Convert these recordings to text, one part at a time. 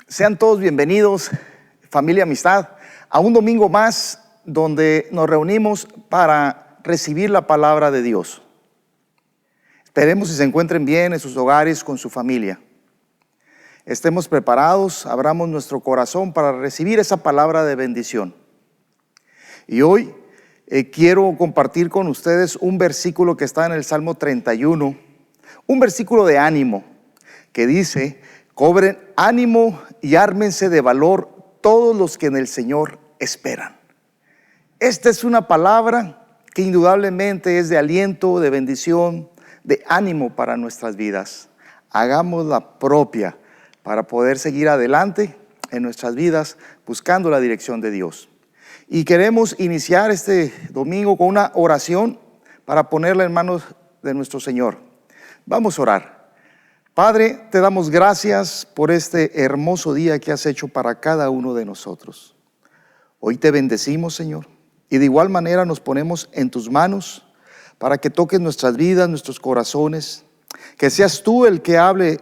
Sean todos bienvenidos, familia Amistad, a un domingo más donde nos reunimos para recibir la palabra de Dios. Esperemos que se encuentren bien en sus hogares con su familia. Estemos preparados, abramos nuestro corazón para recibir esa palabra de bendición. Y hoy quiero compartir con ustedes un versículo que está en el Salmo 31, un versículo de ánimo que dice: cobren ánimo y ármense de valor todos los que en el Señor esperan. Esta es una palabra que indudablemente es de aliento, de bendición, de ánimo para nuestras vidas. Hagámosla propia para poder seguir adelante en nuestras vidas buscando la dirección de Dios. Y queremos iniciar este domingo con una oración para ponerla en manos de nuestro Señor. Vamos a orar. Padre, te damos gracias por este hermoso día que has hecho para cada uno de nosotros. Hoy te bendecimos, Señor, y de igual manera nos ponemos en tus manos para que toques nuestras vidas, nuestros corazones, que seas tú el que hable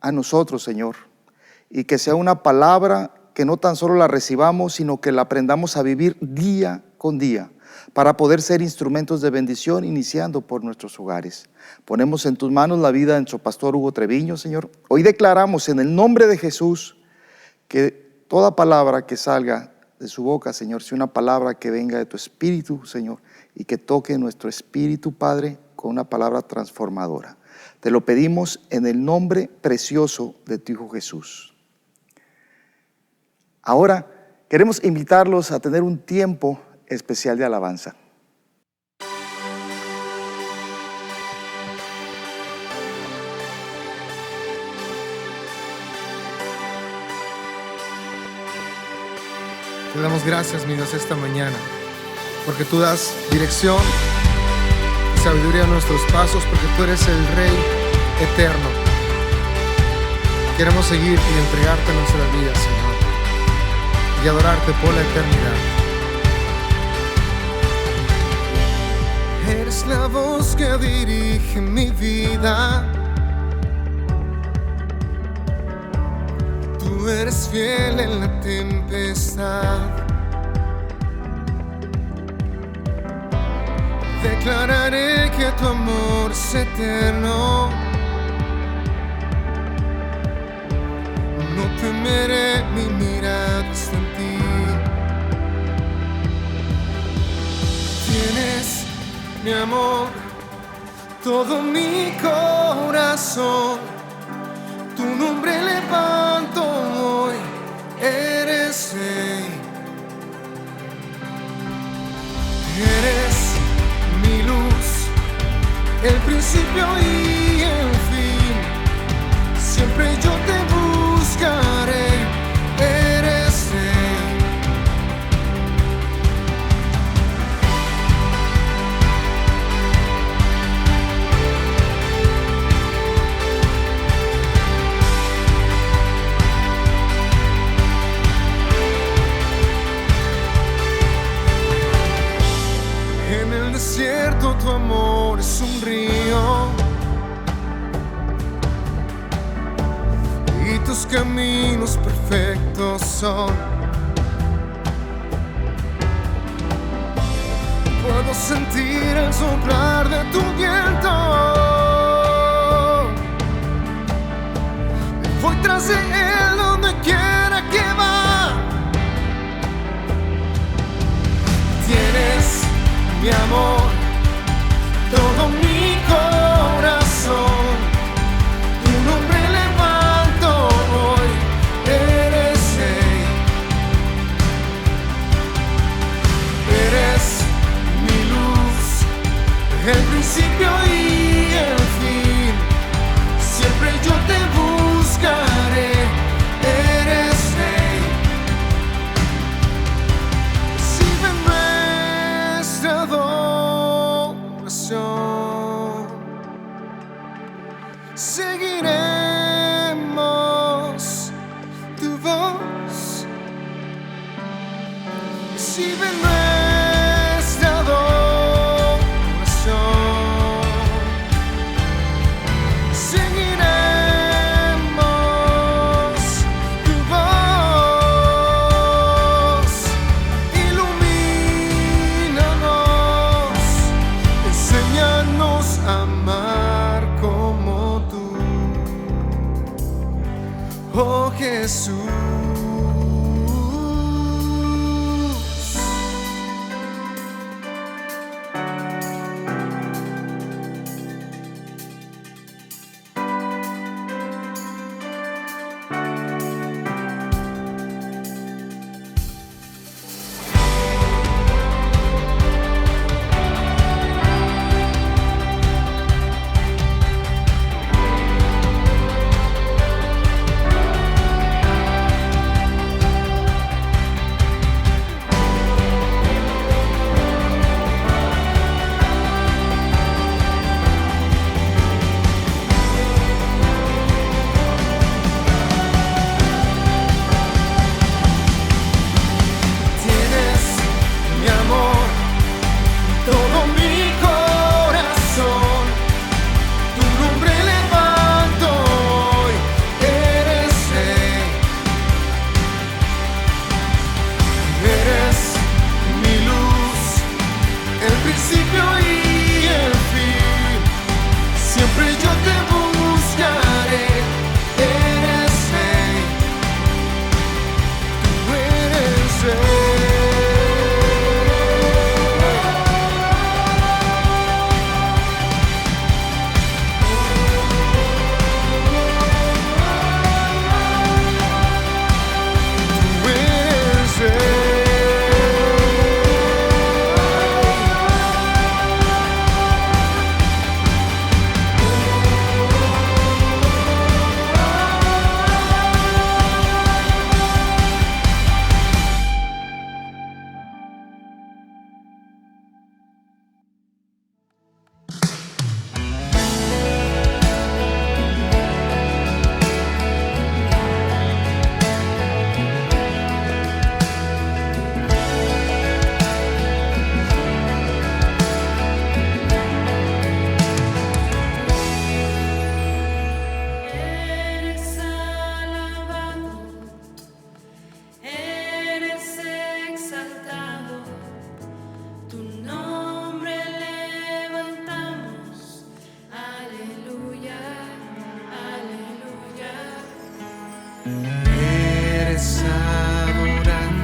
a nosotros, Señor, y que sea una palabra que no tan solo la recibamos, sino que la aprendamos a vivir día con día, para poder ser instrumentos de bendición, iniciando por nuestros hogares. Ponemos en tus manos la vida de nuestro pastor Hugo Treviño, Señor. Hoy declaramos en el nombre de Jesús que toda palabra que salga de su boca, Señor, sea una palabra que venga de tu espíritu, Señor, y que toque nuestro espíritu, Padre, con una palabra transformadora. Te lo pedimos en el nombre precioso de tu Hijo Jesús. Ahora queremos invitarlos a tener un tiempo especial de alabanza. Te damos gracias, mi Dios, esta mañana, porque tú das dirección y sabiduría a nuestros pasos, porque tú eres el Rey eterno. Queremos seguir y entregarte nuestra vida, Señor, y adorarte por la eternidad. Eres la voz que dirige mi vida. Tú eres fiel en la tempestad. Declararé que tu amor es eterno. No temeré, mi mirada está en ti. Tienes, mi amor, todo mi corazón. Tu nombre levanto hoy, eres Rey. Eres mi luz, el principio y el fin. Siempre yo te buscaré, eres Rey. En el desierto tu amor es un río y tus caminos perfectos son. Puedo sentir el soplar de tu viento. Voy tras de él donde quiera que va. Tienes, mi amor, todo mi corazón. Tu nombre levanto hoy, eres Rey. Eres mi luz, el principio y el fin. Siempre yo te buscaré, eres Rey. Recibe nuestra adoración. Seguiremos tu voz. Recibe nuestra adoración. Seguiremos tu voz. oh Jesús. Eres adorado,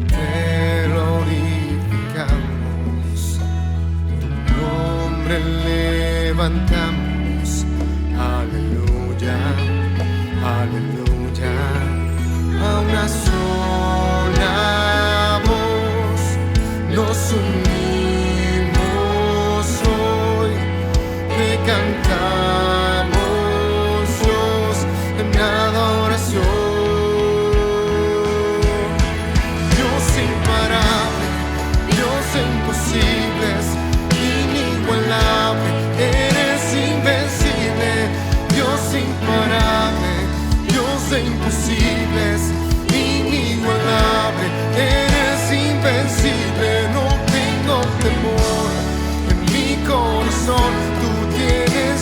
te glorificamos, tu nombre levantamos, aleluya, aleluya, a una sola voz nos unimos hoy, te cantamos en adoración. Dios imparable, Dios de imposibles, inigualable, eres invencible. Dios imparable, Dios de imposibles, inigualable, eres invencible. No tengo temor en mi corazón, tú tienes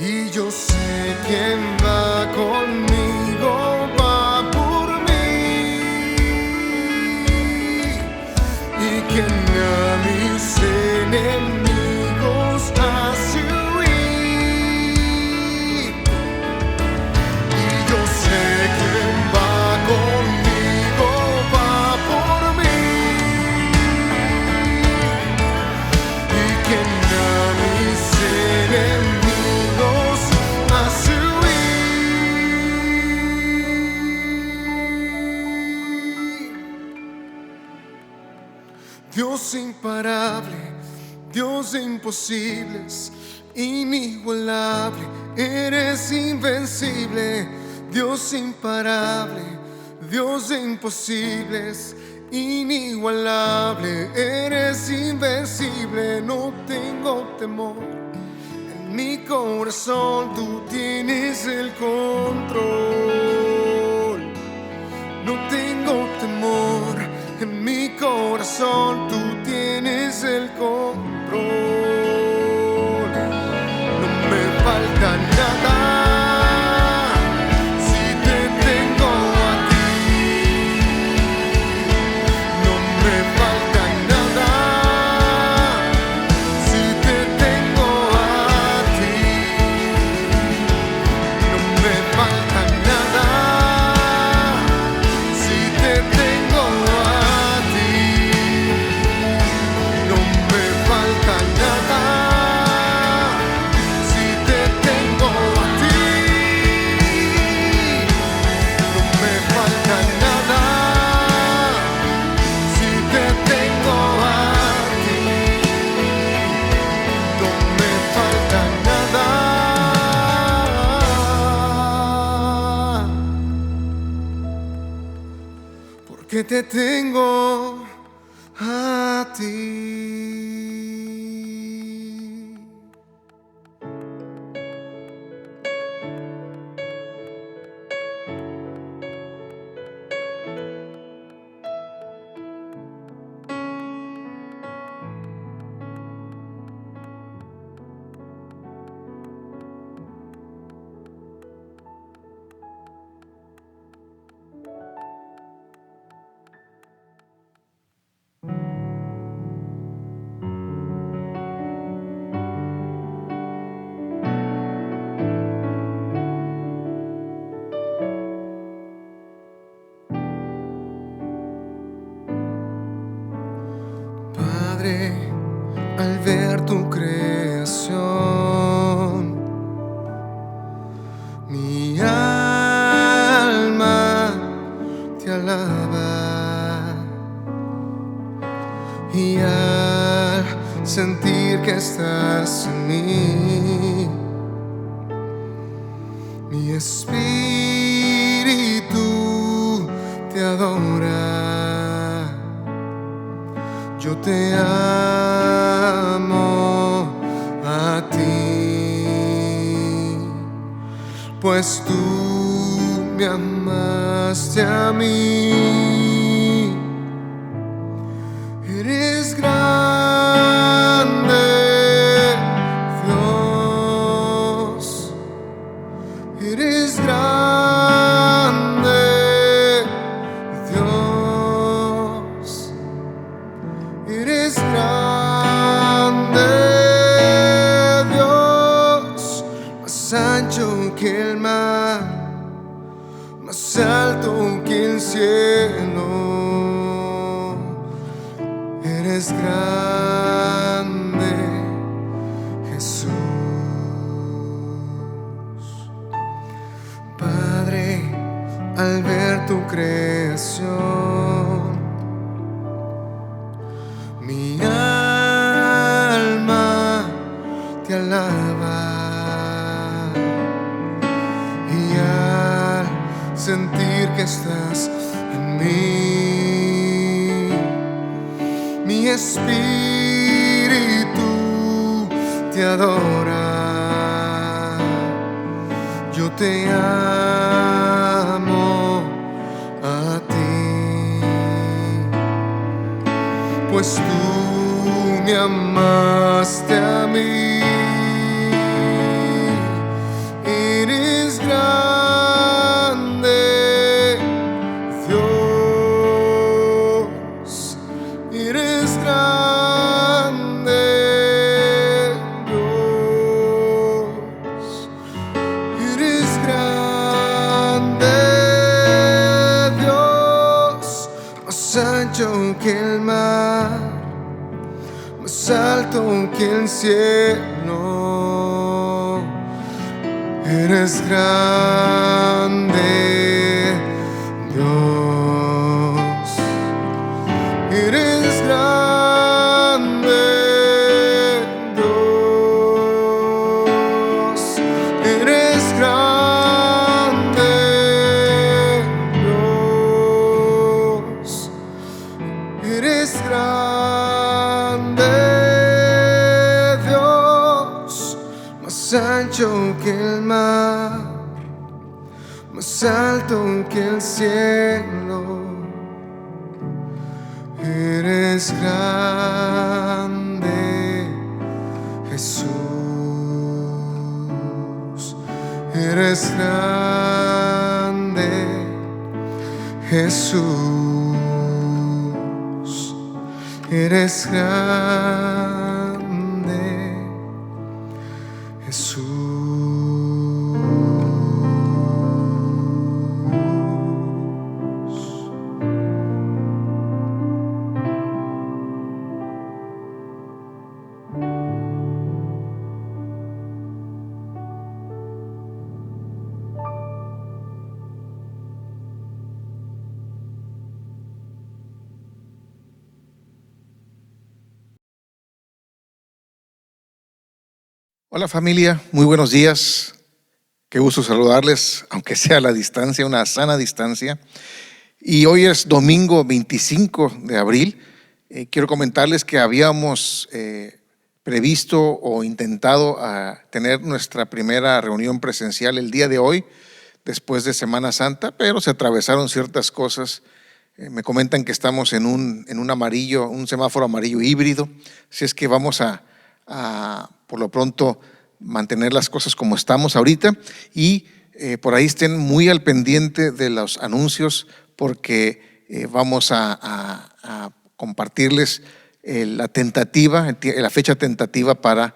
Y yo sé quién va conmigo, va por mí, y quien a mis enemigos hace huir. Y yo sé quién va conmigo, va por mí, y quien a mis enemigos hace huir. Dios imparable, Dios de imposibles, inigualable, eres invencible. Dios imparable, Dios de imposibles, inigualable, eres invencible. No tengo temor, en mi corazón tú tienes el control. No tengo temor, en mi corazón tú tienes el control. No me falta nada si te tengo a ti. No me falta nada si te tengo a ti. No me falta nada si te tengo a ti. No me falta nada si te tengo a ti. No me falta nada si te tengo a ti. No me falta nada, porque te tengo a ti. Padre, al ver tu creación, mi alma te alaba, y al sentir que estás en mí, mi espíritu te adora. Yo te amo a ti, pues tú me amaste a mí. Eres grande, Dios. Eres grande, Dios. Eres grande, Dios, más ancho que el mar, más alto que el cielo. Eres grande, Jesús. Padre, al ver tu creación, mi alma te alaba, y al sentir que estás en mí, mi espíritu te adora. Yo te amo a ti, pues tú me amaste a mí. ancho que el mar, más alto que el cielo. Eres grande, Dios. Eres grande, Dios. Eres grande, Dios. Eres grande, Dios. Más ancho que el mar, más alto que el cielo. Eres grande, Jesús. Eres grande, Jesús. Eres grande, Jesús. Hola familia, muy buenos días. Qué gusto saludarles, aunque sea a la distancia, una sana distancia. Y hoy es domingo 25 de abril. Quiero comentarles que habíamos previsto o intentado tener nuestra primera reunión presencial el día de hoy, después de Semana Santa, pero se atravesaron ciertas cosas. Me comentan que estamos en un amarillo, un semáforo amarillo híbrido, así es que vamos a por lo pronto mantener las cosas como estamos ahorita y por ahí estén muy al pendiente de los anuncios porque vamos a compartirles la fecha tentativa para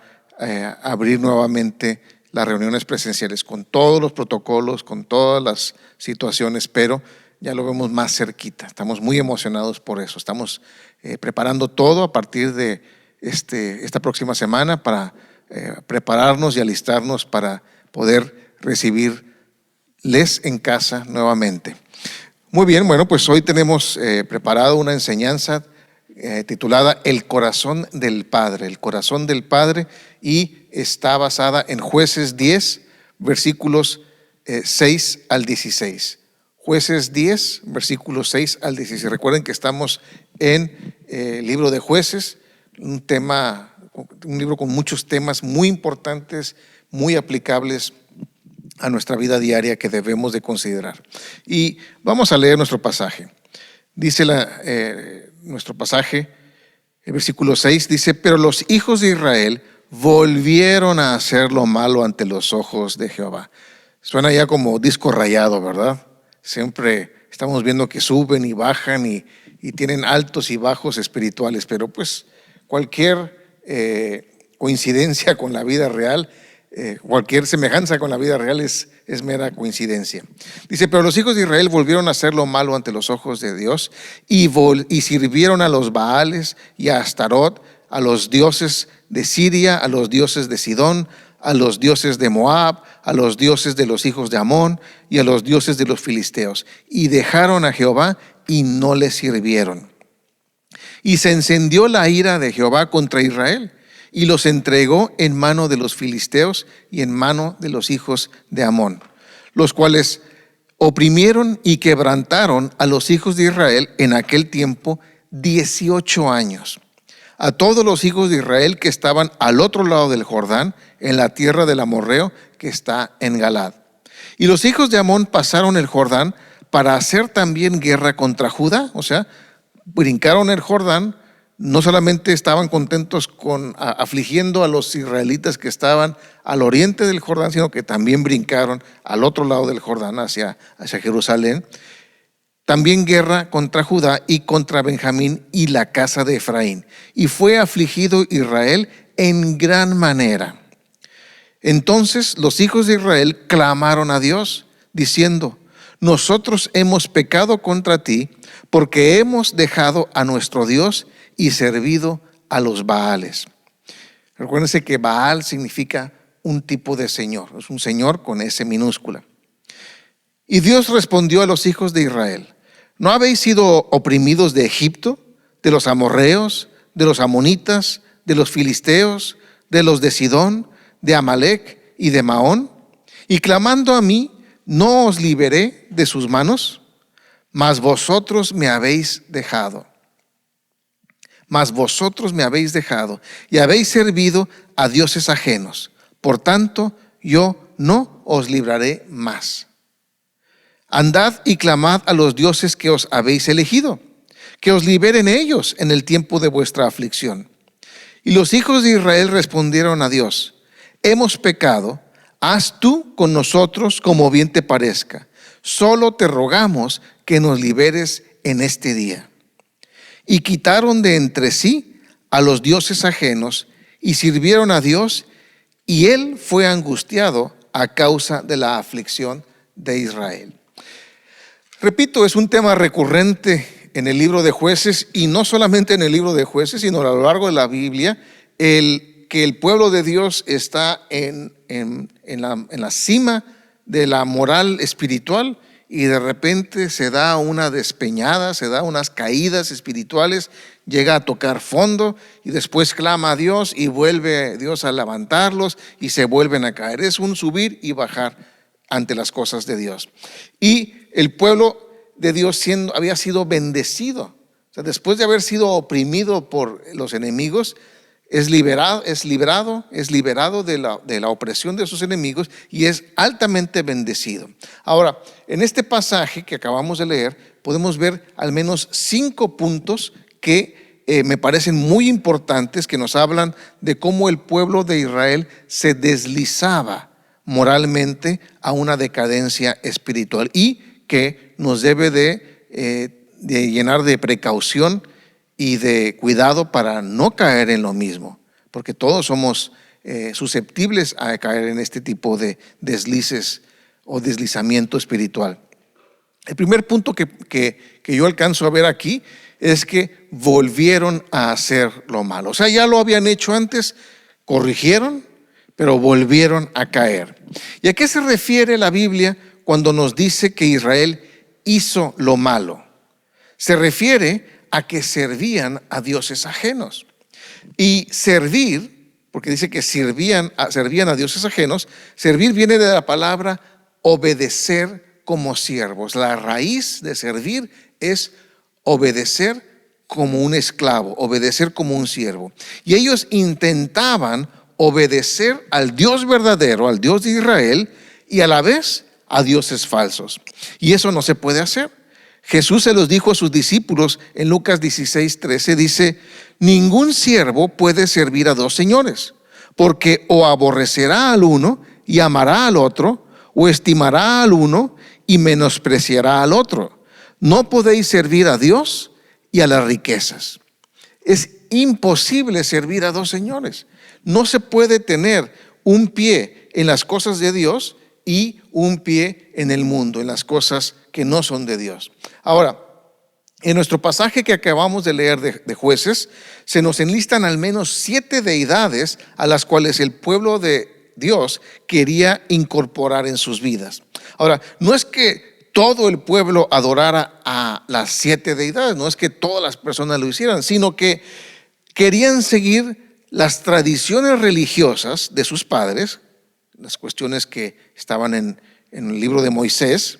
abrir nuevamente las reuniones presenciales con todos los protocolos, con todas las situaciones, pero ya lo vemos más cerquita. Estamos muy emocionados por eso. Estamos preparando todo a partir de esta próxima semana para prepararnos y alistarnos para poder recibirles en casa nuevamente. Muy bien, bueno, pues hoy tenemos preparado una enseñanza titulada El corazón del Padre. El corazón del Padre, y está basada en Jueces 10, versículos 6 al 16. Jueces 10, versículos 6 al 16. Recuerden que estamos en el libro de Jueces, un libro con muchos temas muy importantes, muy aplicables a nuestra vida diaria que debemos de considerar. Y vamos a leer nuestro pasaje. Dice nuestro pasaje, el versículo 6, dice: pero los hijos de Israel volvieron a hacer lo malo ante los ojos de Jehová. Suena ya como disco rayado, ¿verdad? Siempre estamos viendo que suben y bajan y tienen altos y bajos espirituales, pero pues cualquier coincidencia con la vida real, cualquier semejanza con la vida real es mera coincidencia. Dice: pero los hijos de Israel volvieron a hacer lo malo ante los ojos de Dios y sirvieron a los Baales y a Astarot, a los dioses de Siria, a los dioses de Sidón, a los dioses de Moab, a los dioses de los hijos de Amón y a los dioses de los filisteos, y dejaron a Jehová y no le sirvieron. Y se encendió la ira de Jehová contra Israel y los entregó en mano de los filisteos y en mano de los hijos de Amón, los cuales oprimieron y quebrantaron a los hijos de Israel en aquel tiempo 18 años. A todos los hijos de Israel que estaban al otro lado del Jordán, en la tierra del amorreo que está en Galad. Y los hijos de Amón pasaron el Jordán para hacer también guerra contra Judá. O sea, brincaron el Jordán. No solamente estaban contentos con afligiendo a los israelitas que estaban al oriente del Jordán, sino que también brincaron al otro lado del Jordán hacia Jerusalén. También guerra contra Judá y contra Benjamín y la casa de Efraín. Y fue afligido Israel en gran manera. Entonces los hijos de Israel clamaron a Dios, diciendo: nosotros hemos pecado contra ti, porque hemos dejado a nuestro Dios y servido a los Baales. Recuérdense que Baal significa un tipo de señor, es un señor con S minúscula. Y Dios respondió a los hijos de Israel: ¿no habéis sido oprimidos de Egipto, de los amorreos, de los amonitas, de los filisteos, de los de Sidón, de Amalec y de Maón? Y clamando a mí, ¿no os liberé de sus manos? Mas vosotros me habéis dejado. Mas vosotros me habéis dejado y habéis servido a dioses ajenos. Por tanto, yo no os libraré más. Andad y clamad a los dioses que os habéis elegido, que os liberen ellos en el tiempo de vuestra aflicción. Y los hijos de Israel respondieron a Dios: hemos pecado, haz tú con nosotros como bien te parezca. Solo te rogamos que nos liberes en este día. Y quitaron de entre sí a los dioses ajenos y sirvieron a Dios, y él fue angustiado a causa de la aflicción de Israel. Repito, es un tema recurrente en el libro de Jueces, y no solamente en el libro de Jueces, sino a lo largo de la Biblia, que el pueblo de Dios está en la cima de la moral espiritual, y de repente se da una despeñada, se da unas caídas espirituales, llega a tocar fondo y después clama a Dios y vuelve Dios a levantarlos y se vuelven a caer. Es un subir y bajar ante las cosas de Dios. Y el pueblo de Dios había sido bendecido. O sea, después de haber sido oprimido por los enemigos, es liberado de la opresión de sus enemigos y es altamente bendecido. Ahora, en este pasaje que acabamos de leer, podemos ver al menos 5 puntos que me parecen muy importantes, que nos hablan de cómo el pueblo de Israel se deslizaba moralmente a una decadencia espiritual y que nos debe de llenar de precaución y de cuidado para no caer en lo mismo, porque todos somos susceptibles a caer en este tipo de deslices o deslizamiento espiritual. El primer punto que yo alcanzo a ver aquí es que volvieron a hacer lo malo. O sea, ya lo habían hecho antes, corrigieron, pero volvieron a caer. ¿Y a qué se refiere la Biblia cuando nos dice que Israel hizo lo malo? Se refiere a que servían a dioses ajenos. Y servir, porque dice que servían a dioses ajenos, servir viene de la palabra obedecer como siervos. La raíz de servir es obedecer como un esclavo, obedecer como un siervo. Y ellos intentaban obedecer al Dios verdadero, al Dios de Israel, y a la vez a dioses falsos. Y eso no se puede hacer. Jesús se los dijo a sus discípulos en Lucas 16:13, dice: ningún siervo puede servir a 2 señores, porque o aborrecerá al uno y amará al otro, o estimará al uno y menospreciará al otro. No podéis servir a Dios y a las riquezas. Es imposible servir a 2 señores. No se puede tener un pie en las cosas de Dios y un pie en el mundo, en las cosas que no son de Dios. Ahora, en nuestro pasaje que acabamos de leer de Jueces, se nos enlistan al menos 7 deidades a las cuales el pueblo de Dios quería incorporar en sus vidas. Ahora, no es que todo el pueblo adorara a las 7 deidades, no es que todas las personas lo hicieran, sino que querían seguir las tradiciones religiosas de sus padres, las cuestiones que estaban en el libro de Moisés,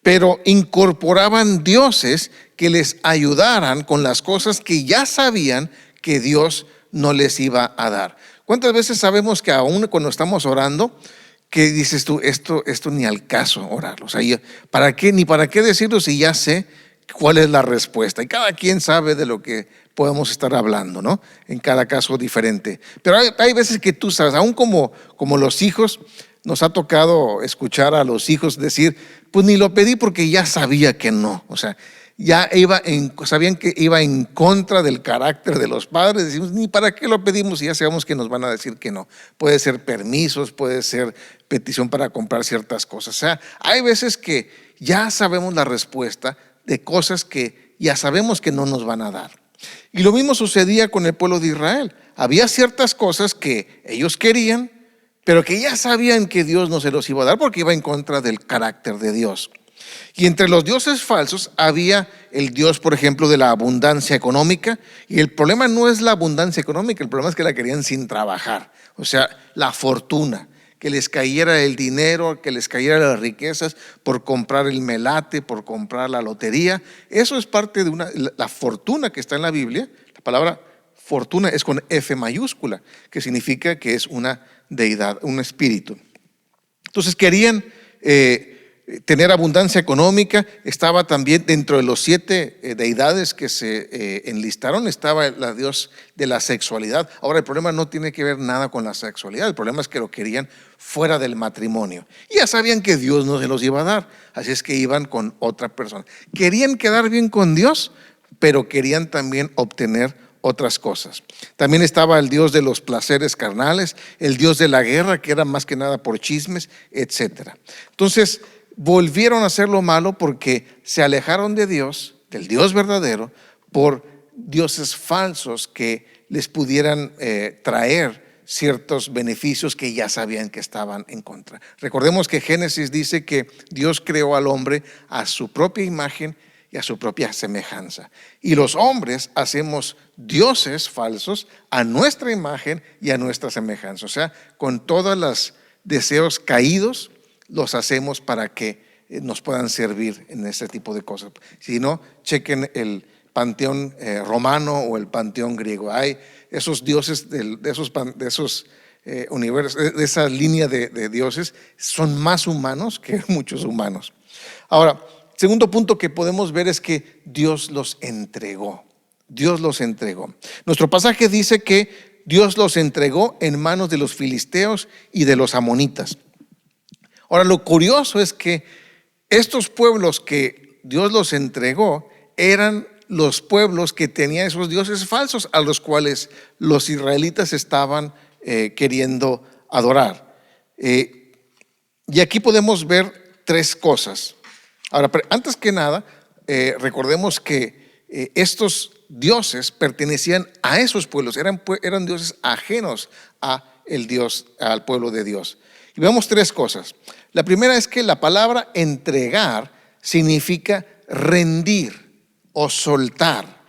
pero incorporaban dioses que les ayudaran con las cosas que ya sabían que Dios no les iba a dar. ¿Cuántas veces sabemos que aún cuando estamos orando, que dices tú, esto ni al caso orarlo? O sea, ¿para qué decirlo si ya sé cuál es la respuesta? Y cada quien sabe de lo que podemos estar hablando, ¿no? En cada caso diferente. Pero hay veces que tú sabes, aún como los hijos, nos ha tocado escuchar a los hijos decir, pues ni lo pedí porque ya sabía que no. O sea, sabían que iba en contra del carácter de los padres. Decimos, ni para qué lo pedimos si ya sabemos que nos van a decir que no. Puede ser permisos, puede ser petición para comprar ciertas cosas. O sea, hay veces que ya sabemos la respuesta de cosas que ya sabemos que no nos van a dar. Y lo mismo sucedía con el pueblo de Israel. Había ciertas cosas que ellos querían, pero que ya sabían que Dios no se los iba a dar porque iba en contra del carácter de Dios. Y entre los dioses falsos había el Dios, por ejemplo, de la abundancia económica. Y el problema no es la abundancia económica, el problema es que la querían sin trabajar. O sea, la fortuna, que les cayera el dinero, que les cayera las riquezas por comprar el melate, por comprar la lotería. Eso es parte de la fortuna que está en la Biblia. La palabra fortuna es con F mayúscula, que significa que es una deidad, un espíritu. Entonces querían tener abundancia económica. Estaba también dentro de los 7 deidades que se enlistaron, estaba la Dios de la sexualidad. Ahora, el problema no tiene que ver nada con la sexualidad, el problema es que lo querían fuera del matrimonio. Y ya sabían que Dios no se los iba a dar, así es que iban con otra persona. Querían quedar bien con Dios, pero querían también obtener otras cosas. También estaba el Dios de los placeres carnales, el Dios de la guerra, que era más que nada por chismes, etc. Entonces, volvieron a hacer lo malo porque se alejaron de Dios, del Dios verdadero, por dioses falsos que les pudieran traer ciertos beneficios que ya sabían que estaban en contra. Recordemos que Génesis dice que Dios creó al hombre a su propia imagen y a su propia semejanza. Y los hombres hacemos dioses falsos a nuestra imagen y a nuestra semejanza. O sea, con todos los deseos caídos, los hacemos para que nos puedan servir en este tipo de cosas. Si no, chequen el panteón romano o el panteón griego. Hay esos dioses de esos universos, de esa línea de dioses, son más humanos que muchos humanos. Ahora, segundo punto que podemos ver es que Dios los entregó. Dios los entregó. Nuestro pasaje dice que Dios los entregó en manos de los filisteos y de los amonitas. Ahora, lo curioso es que estos pueblos que Dios los entregó eran los pueblos que tenían esos dioses falsos a los cuales los israelitas estaban queriendo adorar. Y aquí podemos ver 3 cosas. Ahora, antes que nada, recordemos que estos dioses pertenecían a esos pueblos, eran dioses ajenos al pueblo de Dios. Y vemos 3 cosas. La primera es que la palabra entregar significa rendir o soltar.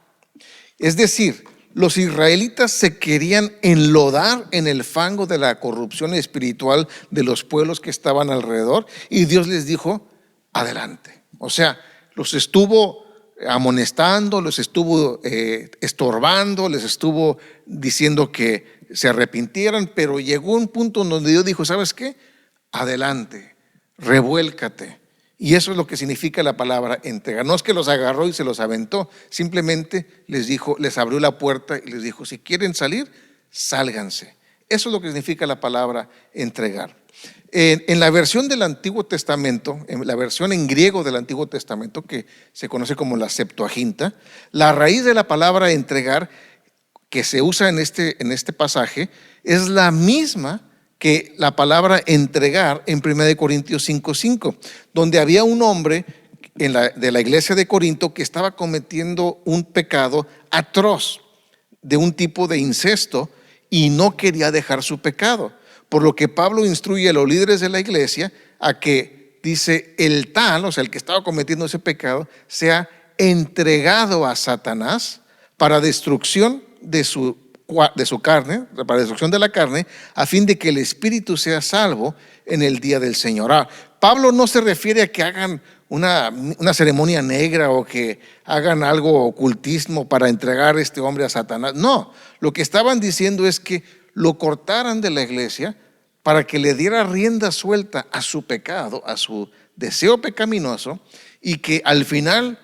Es decir, los israelitas se querían enlodar en el fango de la corrupción espiritual de los pueblos que estaban alrededor y Dios les dijo, adelante. O sea, los estuvo amonestando, los estuvo estorbando, les estuvo diciendo que se arrepintieran, pero llegó un punto donde Dios dijo, ¿sabes qué? Adelante, revuélcate. Y eso es lo que significa la palabra entregar. No es que los agarró y se los aventó, simplemente les dijo, les abrió la puerta y les dijo, si quieren salir, sálganse. Eso es lo que significa la palabra entregar. En la versión del Antiguo Testamento, en la versión en griego del Antiguo Testamento, que se conoce como la Septuaginta, la raíz de la palabra entregar que se usa en este pasaje es la misma que la palabra entregar en 1 Corintios 5:5, donde había un hombre de la iglesia de Corinto que estaba cometiendo un pecado atroz de un tipo de incesto y no quería dejar su pecado. Por lo que Pablo instruye a los líderes de la iglesia a que, dice, el tal, o sea, el que estaba cometiendo ese pecado, sea entregado a Satanás para destrucción de su carne, para destrucción de la carne, a fin de que el espíritu sea salvo en el día del Señor. Pablo no se refiere a que hagan una ceremonia negra o que hagan algo ocultismo para entregar a este hombre a Satanás. No, lo que estaban diciendo es que lo cortaran de la iglesia para que le diera rienda suelta a su pecado, a su deseo pecaminoso, y que al final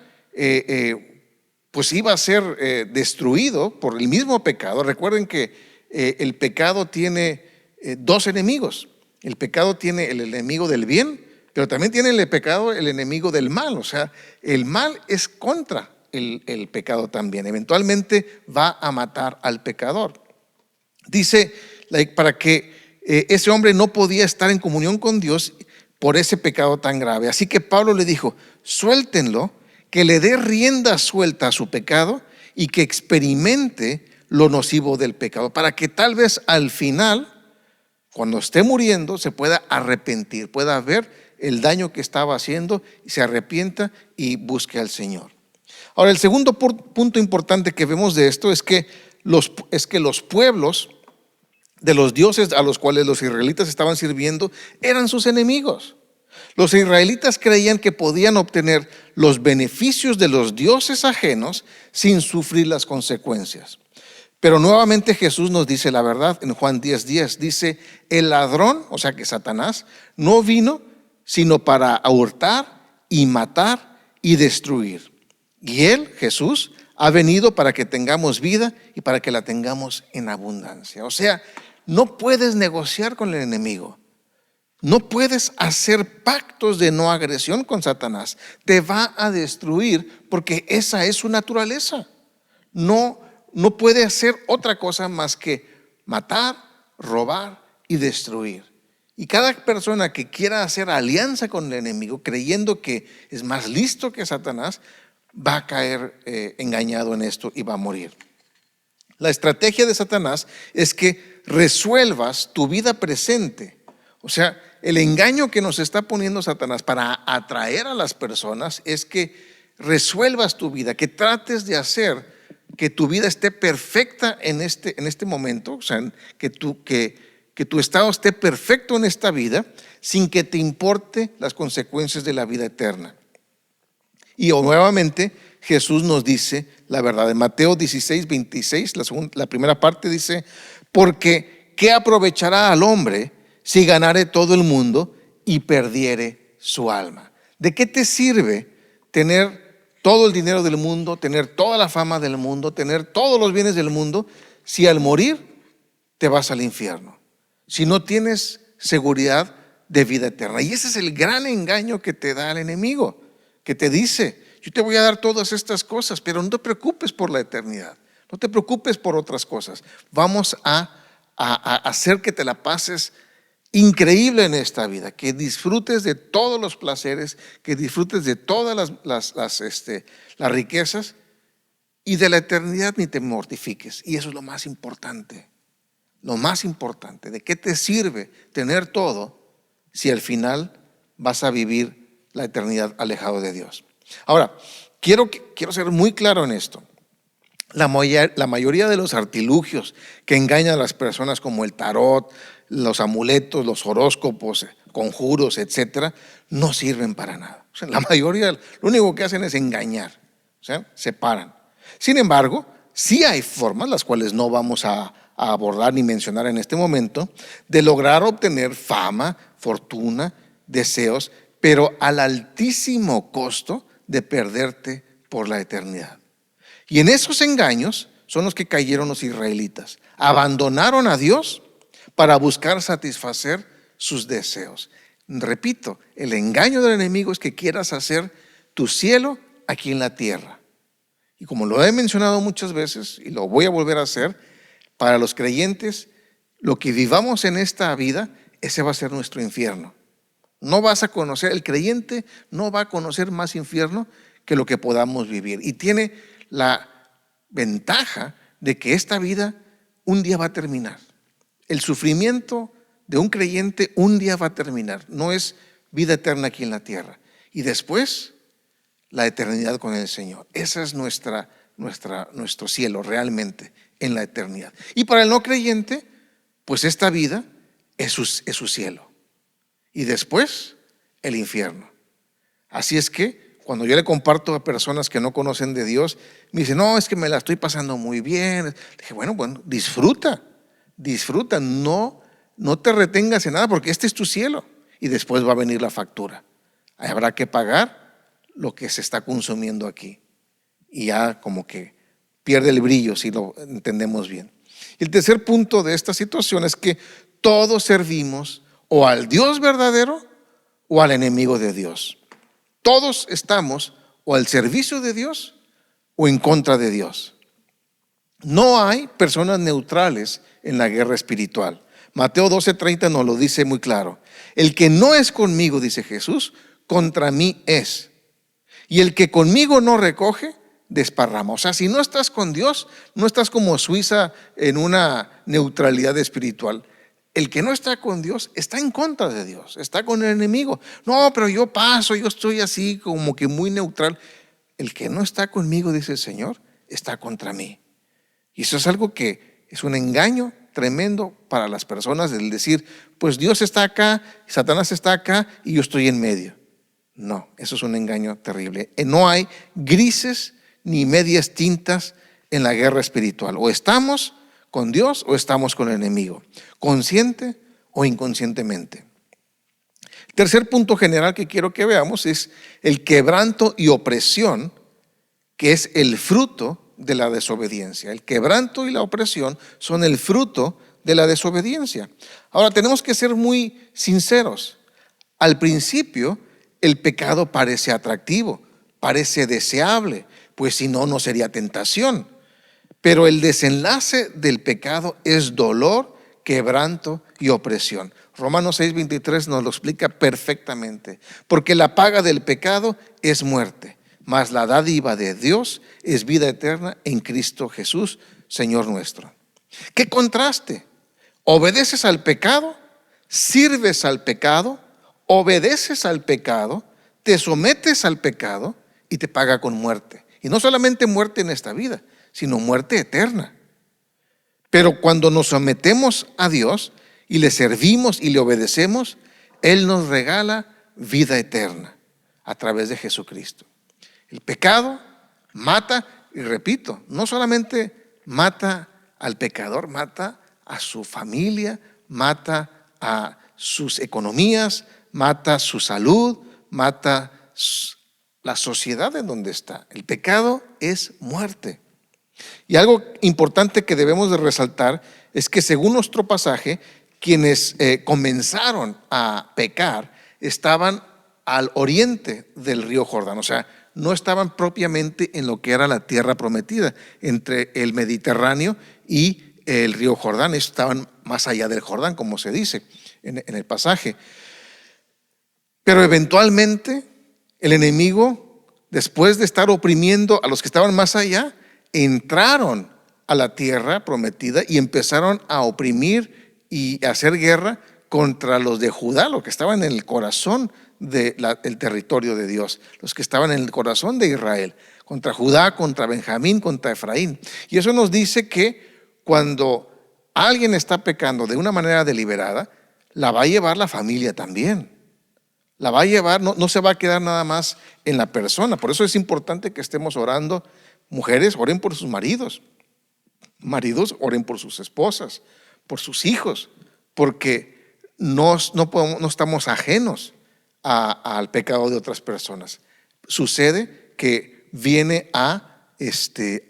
pues iba a ser destruido por el mismo pecado. Recuerden que el pecado tiene 2 enemigos. El pecado tiene el enemigo del bien, Pero también tiene el pecado el enemigo del mal. O sea, el mal es contra el pecado también. Eventualmente va a matar al pecador. Dice, para que ese hombre no podía estar en comunión con Dios por ese pecado tan grave. Así que Pablo le dijo, suéltenlo, que le dé rienda suelta a su pecado y que experimente lo nocivo del pecado, para que tal vez al final, cuando esté muriendo, se pueda arrepentir, pueda ver el daño que estaba haciendo y se arrepienta y busque al Señor. Ahora, el segundo punto importante que vemos de esto es que los pueblos de los dioses a los cuales los israelitas estaban sirviendo eran sus enemigos. Los israelitas creían que podían obtener los beneficios de los dioses ajenos sin sufrir las consecuencias. Pero nuevamente Jesús nos dice la verdad en Juan 10:10. Dice, el ladrón, o sea que Satanás, no vino sino para hurtar y matar y destruir. Y él, Jesús, ha venido para que tengamos vida y para que la tengamos en abundancia. O sea, no puedes negociar con el enemigo. No puedes hacer pactos de no agresión con Satanás. Te va a destruir porque esa es su naturaleza. No puede hacer otra cosa más que matar, robar y destruir. Y cada persona que quiera hacer alianza con el enemigo creyendo que es más listo que Satanás va a caer engañado en esto y va a morir. La estrategia de Satanás es que resuelvas tu vida presente. O sea, el engaño que nos está poniendo Satanás para atraer a las personas es que resuelvas tu vida, que trates de hacer que tu vida esté perfecta en este momento, o sea, que tu estado esté perfecto en esta vida sin que te importe las consecuencias de la vida eterna. Y nuevamente Jesús nos dice la verdad. En Mateo 16:26, la primera parte dice, porque ¿qué aprovechará al hombre si ganare todo el mundo y perdiere su alma? ¿De qué te sirve tener todo el dinero del mundo, tener toda la fama del mundo, tener todos los bienes del mundo, si al morir te vas al infierno? Si no tienes seguridad de vida eterna. Y ese es el gran engaño que te da el enemigo, que te dice, yo te voy a dar todas estas cosas, pero no te preocupes por la eternidad, no te preocupes por otras cosas. Vamos a hacer que te la pases increíble en esta vida, que disfrutes de todos los placeres, que disfrutes de todas las riquezas, y de la eternidad ni te mortifiques. Y eso es lo más importante. Lo más importante, ¿de qué te sirve tener todo si al final vas a vivir la eternidad alejado de Dios? Ahora, quiero ser muy claro en esto. La mayoría de los artilugios que engañan a las personas, como el tarot, los amuletos, los horóscopos, conjuros, etcétera, no sirven para nada. O sea, la mayoría lo único que hacen es engañar, o sea, separan. Sin embargo, sí hay formas, las cuales no vamos a abordar ni mencionar en este momento, de lograr obtener fama, fortuna, deseos, pero al altísimo costo de perderte por la eternidad. Y en esos engaños son los que cayeron los israelitas. Abandonaron a Dios para buscar satisfacer sus deseos. Repito, el engaño del enemigo es que quieras hacer tu cielo aquí en la tierra. Y como lo he mencionado muchas veces y lo voy a volver a hacer, para los creyentes, lo que vivamos en esta vida, ese va a ser nuestro infierno. No vas a conocer, el creyente no va a conocer más infierno que lo que podamos vivir. Y tiene la ventaja de que esta vida un día va a terminar. El sufrimiento de un creyente un día va a terminar. No es vida eterna aquí en la tierra. Y después, la eternidad con el Señor. Ese es nuestro cielo realmente en la eternidad. Y para el no creyente, pues esta vida es su cielo. Y después, el infierno. Así es que cuando yo le comparto a personas que no conocen de Dios, me dicen, no, es que me la estoy pasando muy bien. Le dije, bueno, disfruta, no te retengas en nada, porque este es tu cielo y después va a venir la factura. Habrá que pagar lo que se está consumiendo aquí y ya como que pierde el brillo si lo entendemos bien. Y el tercer punto de esta situación es que todos servimos o al Dios verdadero o al enemigo de Dios. Todos estamos o al servicio de Dios o en contra de Dios. No hay personas neutrales en la guerra espiritual. Mateo 12:30 nos lo dice muy claro. El que no es conmigo, dice Jesús, contra mí es. Y el que conmigo no recoge, desparrama. O sea, si no estás con Dios, no estás como Suiza en una neutralidad espiritual. El que no está con Dios está en contra de Dios, está con el enemigo. No, pero yo paso, yo estoy así como que muy neutral. El que no está conmigo, dice el Señor, está contra mí. Y eso es algo que es un engaño tremendo para las personas, el decir, pues Dios está acá, Satanás está acá y yo estoy en medio. No, eso es un engaño terrible. No hay grises ni medias tintas en la guerra espiritual. O estamos con Dios o estamos con el enemigo, consciente o inconscientemente. El tercer punto general que quiero que veamos es el quebranto y opresión, que es el fruto de la desobediencia. El quebranto y la opresión son el fruto de la desobediencia. Ahora tenemos que ser muy sinceros. Al principio el pecado parece atractivo, parece deseable, pues si no, no sería tentación. Pero el desenlace del pecado es dolor, quebranto y opresión. Romanos 6:23 nos lo explica perfectamente. Porque la paga del pecado es muerte, mas la dádiva de Dios es vida eterna en Cristo Jesús, Señor nuestro. ¿Qué contraste? ¿Obedeces al pecado? ¿Sirves al pecado? ¿Obedeces al pecado? ¿Te sometes al pecado? Y te paga con muerte. Y no solamente muerte en esta vida, sino muerte eterna. Pero cuando nos sometemos a Dios y le servimos y le obedecemos, Él nos regala vida eterna a través de Jesucristo. El pecado mata, y repito, no solamente mata al pecador, mata a su familia, mata a sus economías, mata su salud, mata la sociedad en donde está. El pecado es muerte. Y algo importante que debemos de resaltar es que según nuestro pasaje, quienes comenzaron a pecar estaban al oriente del río Jordán, o sea, no estaban propiamente en lo que era la tierra prometida, entre el Mediterráneo y el río Jordán. Estaban más allá del Jordán, como se dice en el pasaje. Pero eventualmente el enemigo, después de estar oprimiendo a los que estaban más allá, entraron a la tierra prometida y empezaron a oprimir y a hacer guerra contra los de Judá, los que estaban en el corazón del territorio de Dios, los que estaban en el corazón de Israel, contra Judá, contra Benjamín, contra Efraín. Y eso nos dice que cuando alguien está pecando de una manera deliberada, la va a llevar la familia también. La va a llevar, no se va a quedar nada más en la persona. Por eso es importante que estemos orando. Mujeres, oren por sus maridos. Maridos, oren por sus esposas, por sus hijos, porque no estamos ajenos al pecado de otras personas. Sucede que viene a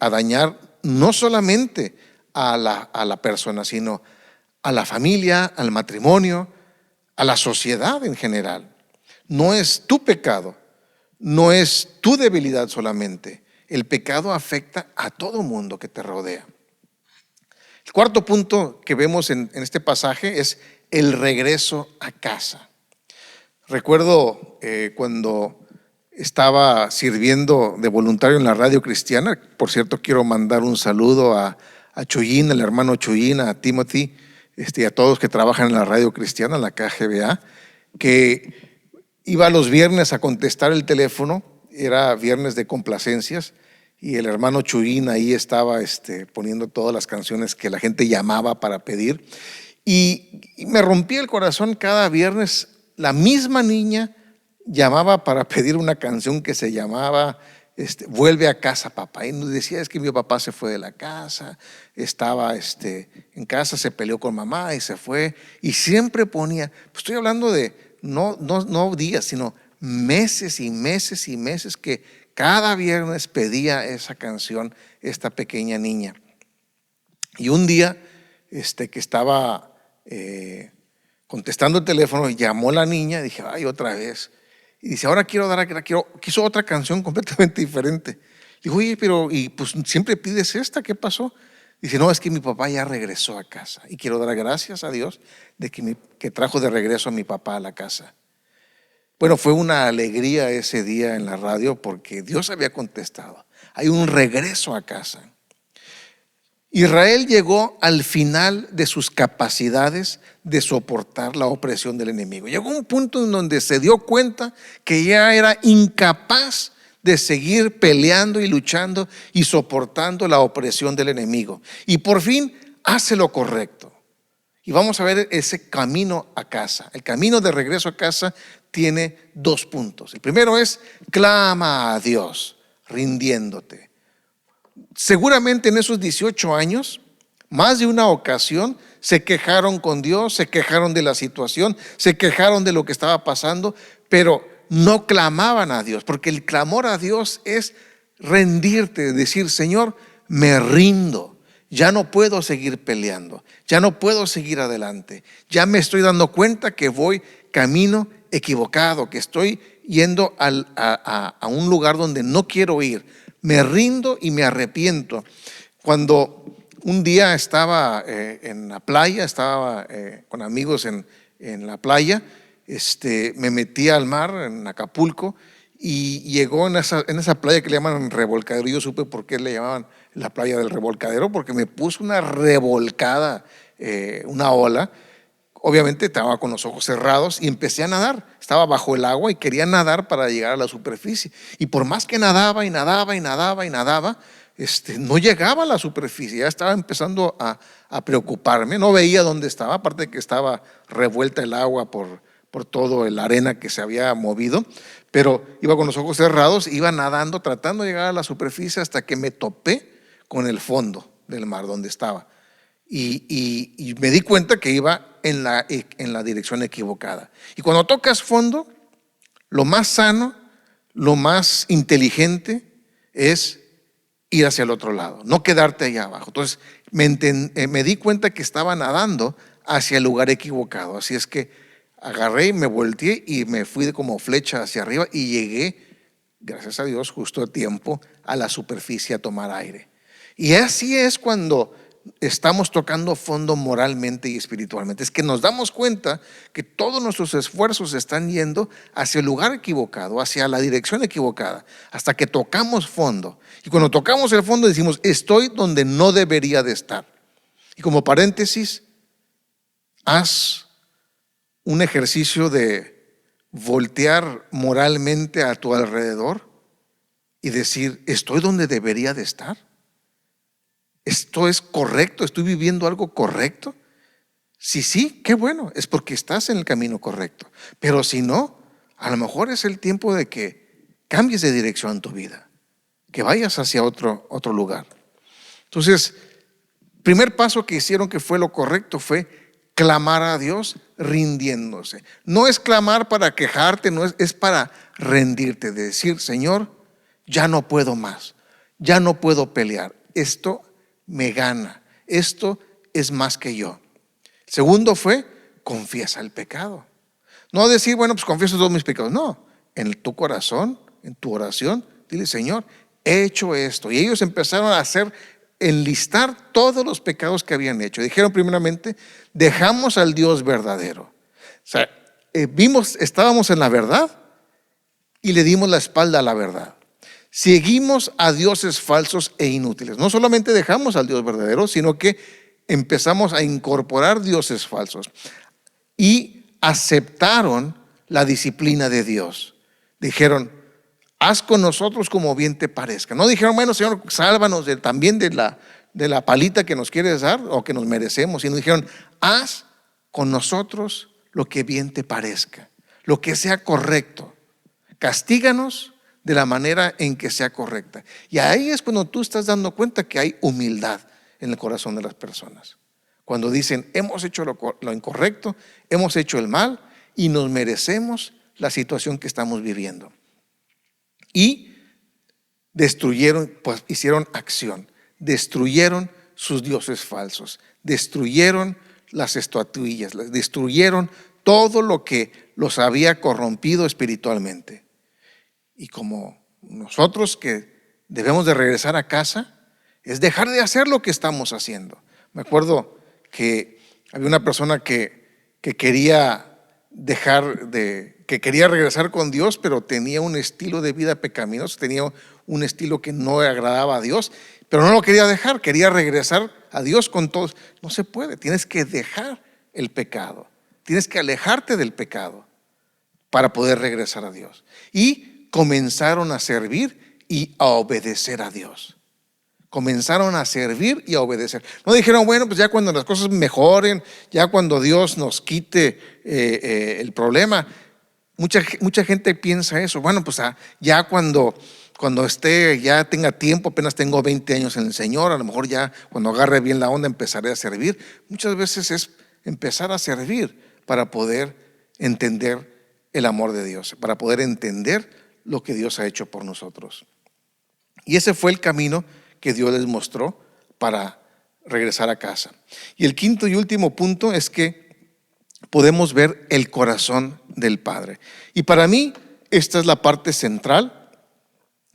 dañar no solamente a la persona, sino a la familia, al matrimonio, a la sociedad en general. No es tu pecado, no es tu debilidad solamente. El pecado afecta a todo mundo que te rodea. El cuarto punto que vemos en este pasaje es el regreso a casa. Recuerdo cuando estaba sirviendo de voluntario en la radio cristiana. Por cierto, quiero mandar un saludo a Chuyín, el hermano Chuyín, a Timothy, a todos que trabajan en la radio cristiana, la KGBA, que iba los viernes a contestar el teléfono. Era viernes de complacencias y el hermano Chuyín ahí estaba poniendo todas las canciones que la gente llamaba para pedir. Y me rompía el corazón cada viernes. La misma niña llamaba para pedir una canción que se llamaba Vuelve a casa, papá. Y nos decía, es que mi papá se fue de la casa, estaba en casa, se peleó con mamá y se fue. Y siempre ponía, pues estoy hablando de no días, sino meses y meses y meses que cada viernes pedía esa canción esta pequeña niña. Y un día que estaba contestando el teléfono, llamó la niña, y dije, ay, otra vez. Y dice, ahora quiso otra canción completamente diferente. Dijo, oye, pero y pues siempre pides esta, ¿qué pasó? Dice, no, es que mi papá ya regresó a casa y quiero dar gracias a Dios de que trajo de regreso a mi papá a la casa. Bueno, fue una alegría ese día en la radio porque Dios había contestado. Hay un regreso a casa. Israel llegó al final de sus capacidades de soportar la opresión del enemigo. Llegó a un punto en donde se dio cuenta que ya era incapaz de seguir peleando y luchando y soportando la opresión del enemigo. Y por fin hace lo correcto. Y vamos a ver ese camino a casa. El camino de regreso a casa tiene 2 puntos. El primero es, clama a Dios, rindiéndote. Seguramente en esos 18 años, más de una ocasión, se quejaron con Dios, se quejaron de la situación, se quejaron de lo que estaba pasando, pero no clamaban a Dios, porque el clamor a Dios es rendirte, decir, Señor, me rindo, ya no puedo seguir peleando, ya no puedo seguir adelante, ya me estoy dando cuenta que voy camino equivocado, que estoy yendo a un lugar donde no quiero ir, me rindo y me arrepiento. Cuando un día estaba en la playa, estaba con amigos en la playa, me metí al mar en Acapulco y llegó en esa playa que le llaman Revolcadero. Yo supe por qué le llamaban la playa del Revolcadero, porque me puso una revolcada, una ola. Obviamente estaba con los ojos cerrados y empecé a nadar. Estaba bajo el agua y quería nadar para llegar a la superficie. Y por más que nadaba y nadaba y nadaba y nadaba, no llegaba a la superficie. Ya estaba empezando a preocuparme. No veía dónde estaba, aparte de que estaba revuelta el agua por toda la arena que se había movido. Pero iba con los ojos cerrados, iba nadando, tratando de llegar a la superficie hasta que me topé con el fondo del mar donde estaba. Y me di cuenta que iba en la dirección equivocada. Y cuando tocas fondo, lo más sano, lo más inteligente es ir hacia el otro lado, no quedarte allá abajo. Entonces me di cuenta que estaba nadando hacia el lugar equivocado. Así es que agarré y me volteé y me fui como flecha hacia arriba y llegué, gracias a Dios, justo a tiempo a la superficie a tomar aire. Y así es cuando estamos tocando fondo moralmente y espiritualmente. Es que nos damos cuenta que todos nuestros esfuerzos están yendo hacia el lugar equivocado, hacia la dirección equivocada, hasta que tocamos fondo. Y cuando tocamos el fondo decimos, estoy donde no debería de estar. Y como paréntesis, haz un ejercicio de voltear moralmente a tu alrededor y decir, ¿estoy donde debería de estar? ¿Esto es correcto? ¿Estoy viviendo algo correcto? Si sí, qué bueno, es porque estás en el camino correcto. Pero si no, a lo mejor es el tiempo de que cambies de dirección en tu vida, que vayas hacia otro lugar. Entonces, primer paso que hicieron que fue lo correcto fue clamar a Dios rindiéndose. No es clamar para quejarte, no es para rendirte, de decir, Señor, ya no puedo más, ya no puedo pelear. Esto me gana, esto es más que yo. Segundo fue, confiesa el pecado. No decir, bueno, pues confieso todos mis pecados. No, en tu corazón, en tu oración, dile, Señor, he hecho esto. Y ellos empezaron a enlistar todos los pecados que habían hecho. Dijeron primeramente, dejamos al Dios verdadero. O sea, estábamos en la verdad y le dimos la espalda a la verdad. Seguimos a dioses falsos e inútiles. No solamente dejamos al Dios verdadero, sino que empezamos a incorporar dioses falsos y aceptaron la disciplina de Dios. Dijeron, haz con nosotros como bien te parezca. No dijeron, bueno, Señor, sálvanos también de la palita que nos quieres dar o que nos merecemos, sino dijeron, haz con nosotros lo que bien te parezca, lo que sea correcto. Castíganos de la manera en que sea correcta. Y ahí es cuando tú estás dando cuenta que hay humildad en el corazón de las personas. Cuando dicen, hemos hecho lo incorrecto, hemos hecho el mal y nos merecemos la situación que estamos viviendo. Y destruyeron, pues hicieron acción, destruyeron sus dioses falsos, destruyeron las estatuillas, las destruyeron todo lo que los había corrompido espiritualmente. Y como nosotros que debemos de regresar a casa, es dejar de hacer lo que estamos haciendo. Me acuerdo que había una persona que quería que quería regresar con Dios, pero tenía un estilo de vida pecaminoso, tenía un estilo que no agradaba a Dios, pero no lo quería dejar, quería regresar a Dios con todos. No se puede, tienes que dejar el pecado, tienes que alejarte del pecado para poder regresar a Dios. Y comenzaron a servir y a obedecer a Dios. Comenzaron a servir y a obedecer. No dijeron, bueno, pues ya cuando las cosas mejoren, ya cuando Dios nos quite el problema. Mucha gente piensa eso. Bueno, pues ya cuando ya tenga tiempo, apenas tengo 20 años en el Señor, a lo mejor ya cuando agarre bien la onda empezaré a servir. Muchas veces es empezar a servir para poder entender el amor de Dios, para poder entender lo que Dios ha hecho por nosotros. Y ese fue el camino que Dios les mostró para regresar a casa. Y el quinto y último punto es que podemos ver el corazón del Padre. Y para mí esta es la parte central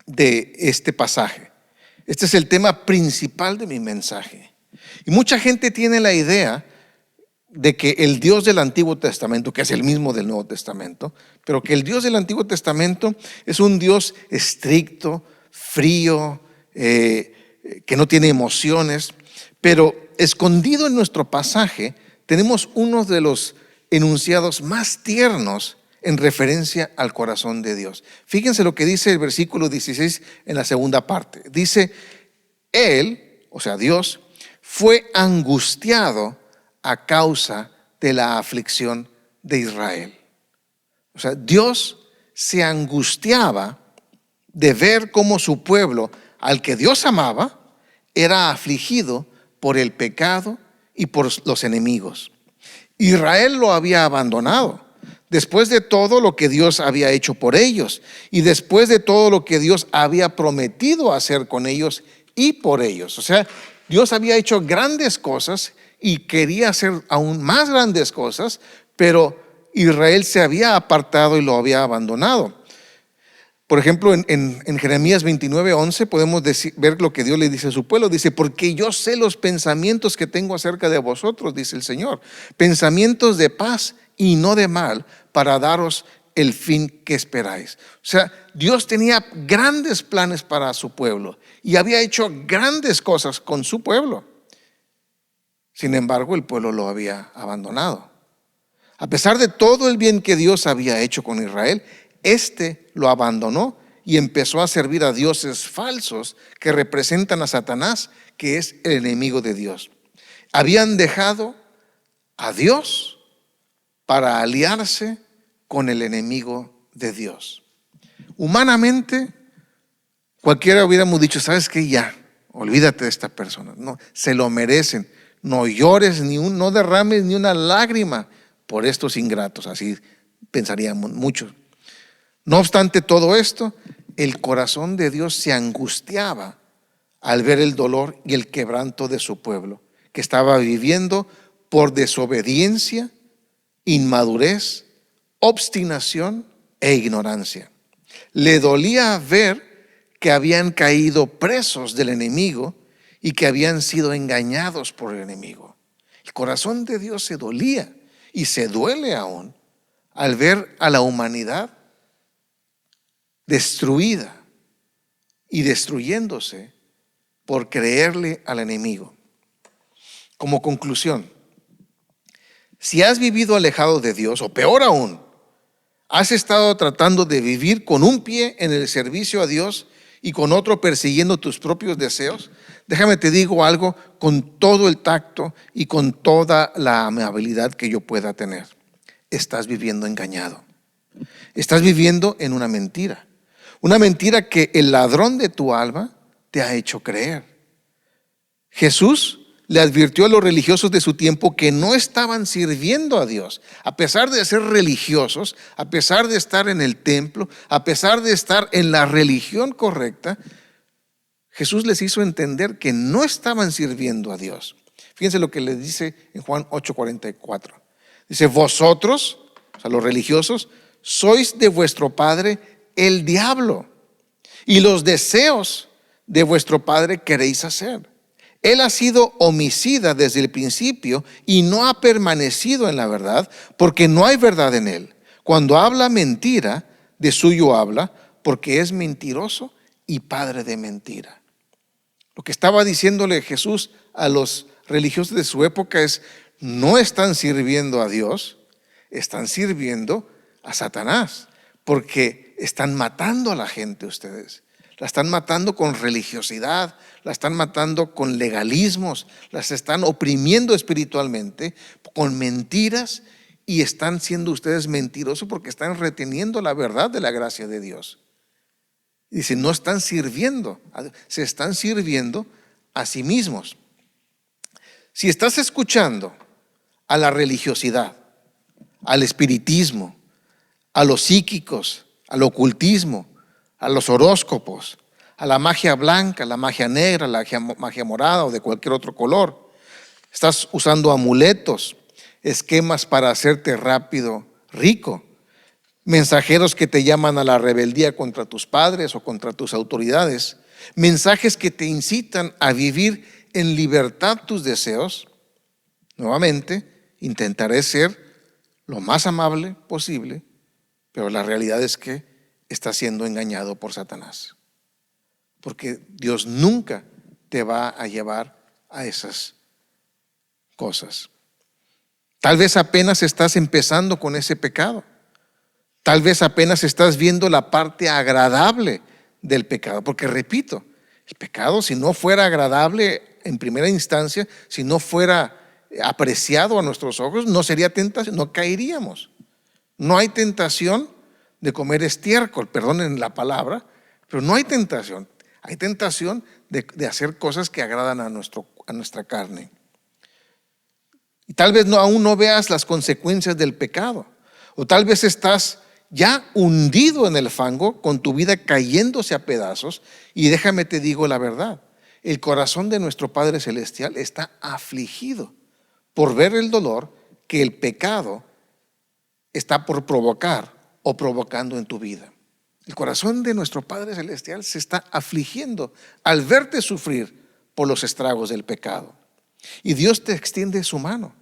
de este pasaje. Este es el tema principal de mi mensaje. Y mucha gente tiene la idea de que el Dios del Antiguo Testamento, que es el mismo del Nuevo Testamento, pero que el Dios del Antiguo Testamento es un Dios estricto, frío, que no tiene emociones. Pero escondido en nuestro pasaje tenemos uno de los enunciados más tiernos en referencia al corazón de Dios. Fíjense lo que dice el versículo 16 en la segunda parte. Dice, Él, o sea Dios, fue angustiado a causa de la aflicción de Israel. O sea, Dios se angustiaba de ver cómo su pueblo, al que Dios amaba, era afligido por el pecado y por los enemigos. Israel lo había abandonado después de todo lo que Dios había hecho por ellos y después de todo lo que Dios había prometido hacer con ellos y por ellos. O sea, Dios había hecho grandes cosas y quería hacer aún más grandes cosas, pero Israel se había apartado y lo había abandonado. Por ejemplo, en Jeremías 29:11 podemos ver lo que Dios le dice a su pueblo. Dice, porque yo sé los pensamientos que tengo acerca de vosotros, dice el Señor, pensamientos de paz y no de mal, para daros el fin que esperáis. O sea, Dios tenía grandes planes para su pueblo y había hecho grandes cosas con su pueblo. Sin embargo, el pueblo lo había abandonado. A pesar de todo el bien que Dios había hecho con Israel, lo abandonó y empezó a servir a dioses falsos que representan a Satanás, que es el enemigo de Dios. Habían dejado a Dios para aliarse con el enemigo de Dios. Humanamente, cualquiera hubiéramos dicho, ¿sabes qué? Ya, olvídate de esta persona. No, se lo merecen. No llores, no derrames ni una lágrima por estos ingratos. Así pensaríamos muchos. No obstante todo esto, el corazón de Dios se angustiaba al ver el dolor y el quebranto de su pueblo, que estaba viviendo por desobediencia, inmadurez, obstinación e ignorancia. Le dolía ver que habían caído presos del enemigo y que habían sido engañados por el enemigo. El corazón de Dios se dolía y se duele aún al ver a la humanidad destruida y destruyéndose por creerle al enemigo. Como conclusión, si has vivido alejado de Dios, o peor aún, has estado tratando de vivir con un pie en el servicio a Dios y con otro persiguiendo tus propios deseos, déjame te digo algo con todo el tacto y con toda la amabilidad que yo pueda tener. Estás viviendo engañado. Estás viviendo en una mentira. Una mentira que el ladrón de tu alma te ha hecho creer. Jesús le advirtió a los religiosos de su tiempo que no estaban sirviendo a Dios. A pesar de ser religiosos, a pesar de estar en el templo, a pesar de estar en la religión correcta, Jesús les hizo entender que no estaban sirviendo a Dios. Fíjense lo que les dice en Juan 8:44. Dice, vosotros, o sea, los religiosos, sois de vuestro padre el diablo, y los deseos de vuestro padre queréis hacer. Él ha sido homicida desde el principio y no ha permanecido en la verdad, porque no hay verdad en él. Cuando habla mentira, de suyo habla, porque es mentiroso y padre de mentira. Lo que estaba diciéndole Jesús a los religiosos de su época es, no están sirviendo a Dios, están sirviendo a Satanás, porque están matando a la gente ustedes. La están matando con religiosidad, la están matando con legalismos, las están oprimiendo espiritualmente con mentiras, y están siendo ustedes mentirosos porque están reteniendo la verdad de la gracia de Dios. Dice, no están sirviendo, se están sirviendo a sí mismos. Si estás escuchando a la religiosidad, al espiritismo, a los psíquicos, al ocultismo, a los horóscopos, a la magia blanca, a la magia negra, a la magia morada o de cualquier otro color, estás usando amuletos, esquemas para hacerte rápido rico, mensajeros que te llaman a la rebeldía contra tus padres o contra tus autoridades, mensajes que te incitan a vivir en libertad tus deseos. Nuevamente, intentaré ser lo más amable posible, pero la realidad es que estás siendo engañado por Satanás, porque Dios nunca te va a llevar a esas cosas. Tal vez apenas estás empezando con ese pecado. Tal vez apenas estás viendo la parte agradable del pecado, porque repito, el pecado, si no fuera agradable en primera instancia, si no fuera apreciado a nuestros ojos, no sería tentación, no caeríamos. No hay tentación de comer estiércol, perdonen la palabra, pero no hay tentación. Hay tentación de hacer cosas que agradan a nuestra carne. Y tal vez aún no veas las consecuencias del pecado, o tal vez estás ya hundido en el fango, con tu vida cayéndose a pedazos. Y déjame te digo la verdad, el corazón de nuestro Padre Celestial está afligido por ver el dolor que el pecado está por provocar o provocando en tu vida. El corazón de nuestro Padre Celestial se está afligiendo al verte sufrir por los estragos del pecado. Y Dios te extiende su mano.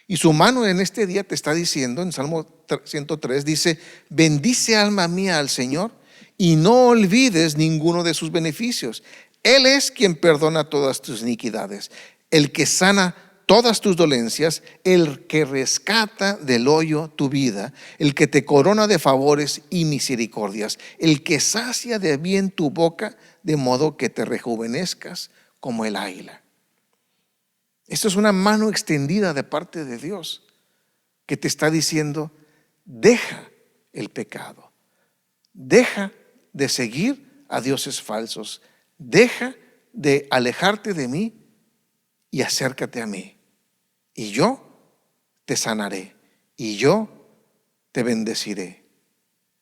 Y su mano en este día te está diciendo, en Salmo 103, dice, bendice alma mía al Señor y no olvides ninguno de sus beneficios. Él es quien perdona todas tus iniquidades, el que sana todas tus dolencias, el que rescata del hoyo tu vida, el que te corona de favores y misericordias, el que sacia de bien tu boca, de modo que te rejuvenezcas como el águila. Esto es una mano extendida de parte de Dios que te está diciendo, deja el pecado, deja de seguir a dioses falsos, deja de alejarte de mí y acércate a mí. Y yo te sanaré, y yo te bendeciré,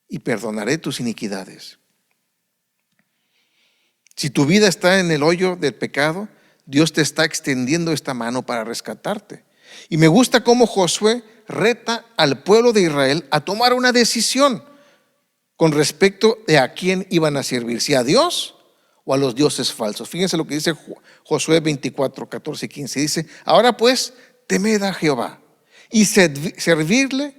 y perdonaré tus iniquidades. Si tu vida está en el hoyo del pecado, Dios te está extendiendo esta mano para rescatarte. Y me gusta cómo Josué reta al pueblo de Israel a tomar una decisión con respecto de a quién iban a servir, si a Dios o a los dioses falsos. Fíjense lo que dice Josué 24, 14 y 15. Dice, ahora pues, temed a Jehová y servirle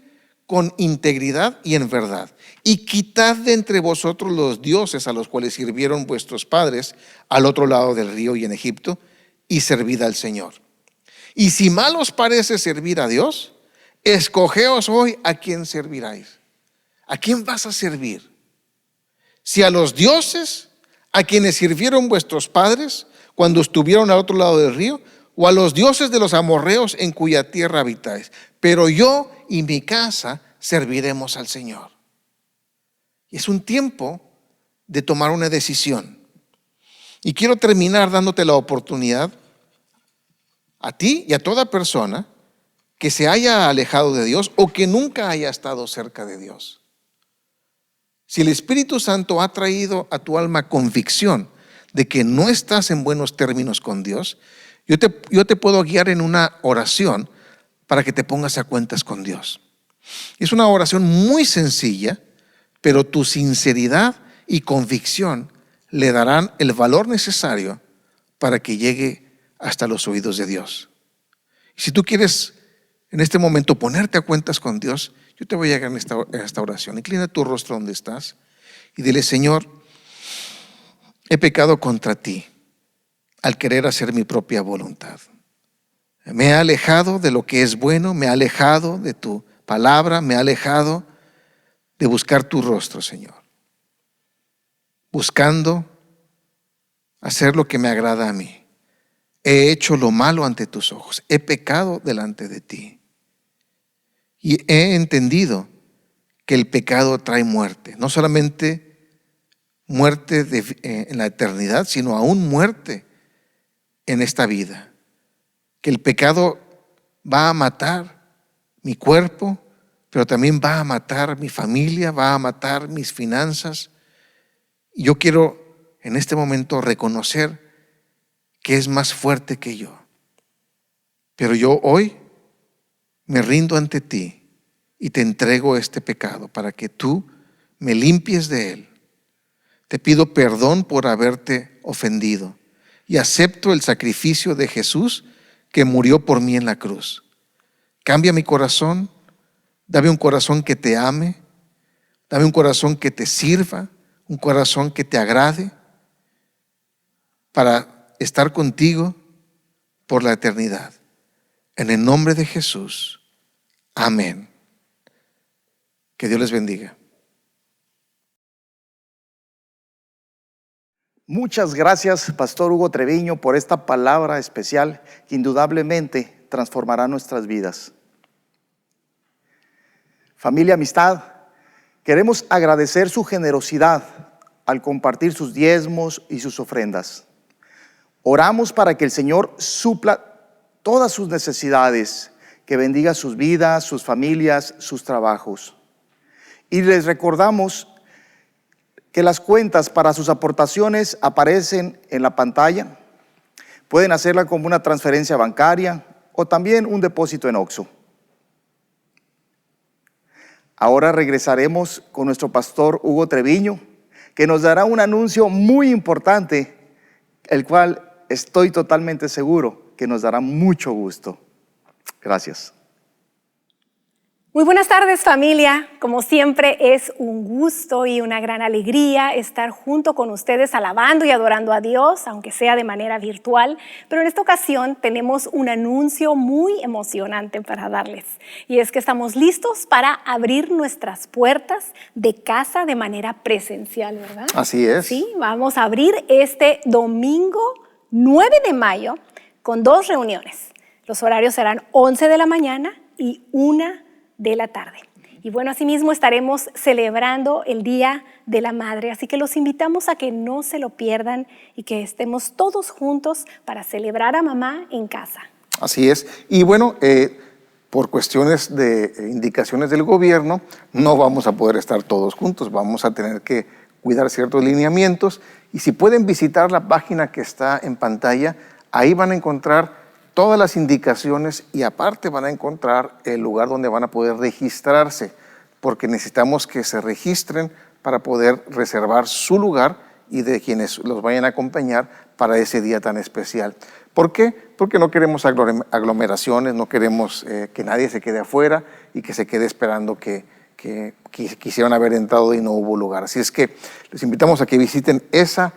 con integridad y en verdad. Y quitad de entre vosotros los dioses a los cuales sirvieron vuestros padres al otro lado del río y en Egipto, y servid al Señor. Y si mal os parece servir a Dios, escogeos hoy a quién serviráis. ¿A quién vas a servir? Si a los dioses a quienes sirvieron vuestros padres cuando estuvieron al otro lado del río, o a los dioses de los amorreos en cuya tierra habitáis. Pero yo y mi casa serviremos al Señor. Y es un tiempo de tomar una decisión. Y quiero terminar dándote la oportunidad a ti y a toda persona que se haya alejado de Dios o que nunca haya estado cerca de Dios. Si el Espíritu Santo ha traído a tu alma convicción de que no estás en buenos términos con Dios, Yo te puedo guiar en una oración para que te pongas a cuentas con Dios. Es una oración muy sencilla, pero tu sinceridad y convicción le darán el valor necesario para que llegue hasta los oídos de Dios. Y si tú quieres en este momento ponerte a cuentas con Dios, yo te voy a guiar en esta oración. Inclina tu rostro donde estás y dile: Señor, he pecado contra ti al querer hacer mi propia voluntad. Me he alejado de lo que es bueno, me he alejado de tu palabra, me he alejado de buscar tu rostro, Señor. Buscando hacer lo que me agrada a mí. He hecho lo malo ante tus ojos, he pecado delante de ti. Y he entendido que el pecado trae muerte, no solamente muerte en la eternidad, sino aún muerte en esta vida. Que el pecado va a matar mi cuerpo, pero también va a matar mi familia, va a matar mis finanzas. Y yo quiero en este momento reconocer que es más fuerte que yo. Pero yo hoy me rindo ante ti y te entrego este pecado para que tú me limpies de él. Te pido perdón por haberte ofendido y acepto el sacrificio de Jesús que murió por mí en la cruz. Cambia mi corazón, dame un corazón que te ame, dame un corazón que te sirva, un corazón que te agrade para estar contigo por la eternidad. En el nombre de Jesús. Amén. Que Dios les bendiga. Muchas gracias, Pastor Hugo Treviño, por esta palabra especial que indudablemente transformará nuestras vidas. Familia Amistad, queremos agradecer su generosidad al compartir sus diezmos y sus ofrendas. Oramos para que el Señor supla todas sus necesidades, que bendiga sus vidas, sus familias, sus trabajos. Y les recordamos que las cuentas para sus aportaciones aparecen en la pantalla. Pueden hacerla como una transferencia bancaria o también un depósito en Oxxo. Ahora regresaremos con nuestro pastor Hugo Treviño, que nos dará un anuncio muy importante, el cual estoy totalmente seguro que nos dará mucho gusto. Gracias. Muy buenas tardes, familia. Como siempre, es un gusto y una gran alegría estar junto con ustedes alabando y adorando a Dios, aunque sea de manera virtual. Pero en esta ocasión tenemos un anuncio muy emocionante para darles. Y es que estamos listos para abrir nuestras puertas de casa de manera presencial, ¿verdad? Así es. Sí, vamos a abrir este domingo 9 de mayo con 2 reuniones. Los horarios serán 11 de la mañana y 1 de la tarde. Y bueno, asimismo estaremos celebrando el Día de la Madre, así que los invitamos a que no se lo pierdan y que estemos todos juntos para celebrar a mamá en casa. Así es. Y bueno, por cuestiones de indicaciones del gobierno, no vamos a poder estar todos juntos, vamos a tener que cuidar ciertos lineamientos. Y si pueden visitar la página que está en pantalla, ahí van a encontrar todas las indicaciones y aparte van a encontrar el lugar donde van a poder registrarse, porque necesitamos que se registren para poder reservar su lugar y de quienes los vayan a acompañar para ese día tan especial. ¿Por qué? Porque no queremos aglomeraciones, no queremos que nadie se quede afuera y que se quede esperando que quisieron haber entrado y no hubo lugar. Así es que les invitamos a que visiten esa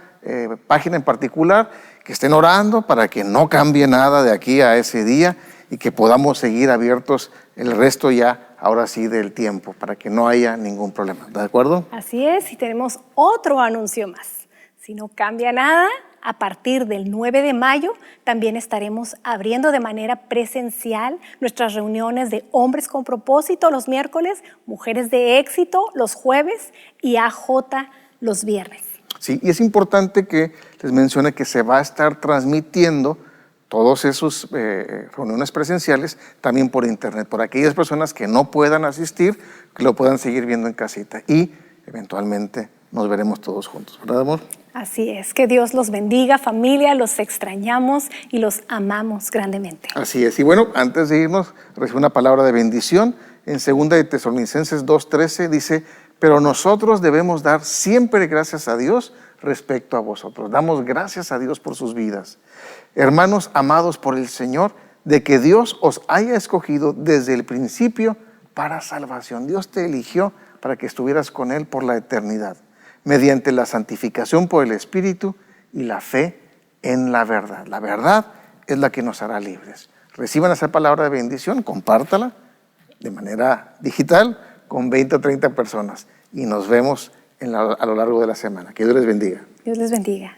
página en particular, que estén orando para que no cambie nada de aquí a ese día y que podamos seguir abiertos el resto ya, ahora sí, del tiempo, para que no haya ningún problema. ¿De acuerdo? Así es, y tenemos otro anuncio más. Si no cambia nada, a partir del 9 de mayo también estaremos abriendo de manera presencial nuestras reuniones de Hombres con Propósito los miércoles, Mujeres de Éxito los jueves y AJ los viernes. Sí, y es importante que les mencione que se va a estar transmitiendo todos esos reuniones presenciales también por internet, por aquellas personas que no puedan asistir, que lo puedan seguir viendo en casita y eventualmente nos veremos todos juntos, ¿verdad, amor? Así es, que Dios los bendiga, familia, los extrañamos y los amamos grandemente. Así es. Y bueno, antes de irnos, recibo una palabra de bendición. En 2 de Tesalonicenses 2:13 dice, pero nosotros debemos dar siempre gracias a Dios respecto a vosotros. Damos gracias a Dios por sus vidas. Hermanos amados por el Señor, de que Dios os haya escogido desde el principio para salvación. Dios te eligió para que estuvieras con Él por la eternidad, mediante la santificación por el Espíritu y la fe en la verdad. La verdad es la que nos hará libres. Reciban esa palabra de bendición, compártala de manera digital con 20 o 30 personas y nos vemos a lo largo de la semana. Que Dios les bendiga. Dios les bendiga.